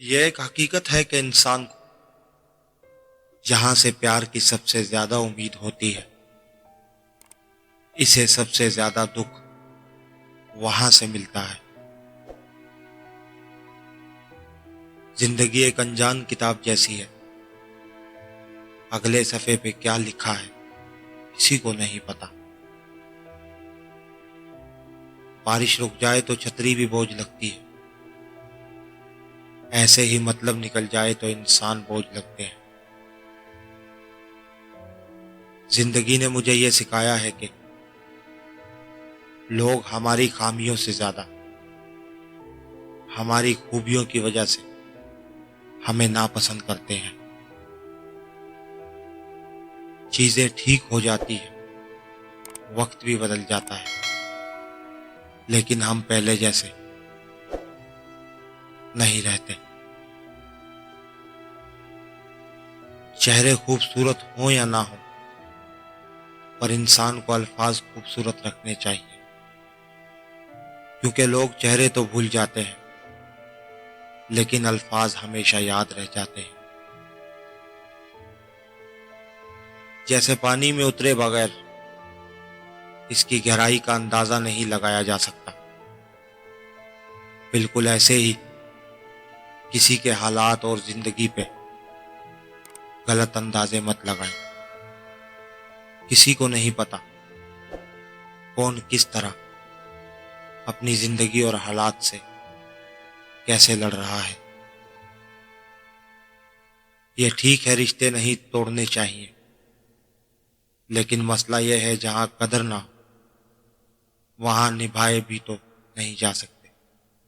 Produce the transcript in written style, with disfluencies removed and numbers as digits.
यह एक हकीकत है कि इंसान को जहां से प्यार की सबसे ज्यादा उम्मीद होती है, इसे सबसे ज्यादा दुख वहां से मिलता है। जिंदगी एक अनजान किताब जैसी है। अगले सफ़े पे क्या लिखा है किसी को नहीं पता। बारिश रुक जाए तो छतरी भी बोझ लगती है, ऐसे ही मतलब निकल जाए तो इंसान बोझ लगते हैं। जिंदगी ने मुझे ये सिखाया है कि लोग हमारी खामियों से ज्यादा हमारी खूबियों की वजह से हमें नापसंद करते हैं। चीजें ठीक हो जाती है, वक्त भी बदल जाता है, लेकिन हम पहले जैसे नहीं रहते। चेहरे खूबसूरत हो या ना हो, पर इंसान को अल्फाज खूबसूरत रखने चाहिए, क्योंकि लोग चेहरे तो भूल जाते हैं लेकिन अल्फाज हमेशा याद रह जाते हैं। जैसे पानी में उतरे बगैर इसकी गहराई का अंदाजा नहीं लगाया जा सकता, बिल्कुल ऐसे ही किसी के हालात और जिंदगी पे गलत अंदाजे मत लगाएं। किसी को नहीं पता कौन किस तरह अपनी जिंदगी और हालात से कैसे लड़ रहा है। ये ठीक है, रिश्ते नहीं तोड़ने चाहिए, लेकिन मसला यह है जहां कदर ना हो वहां निभाए भी तो नहीं जा सकते।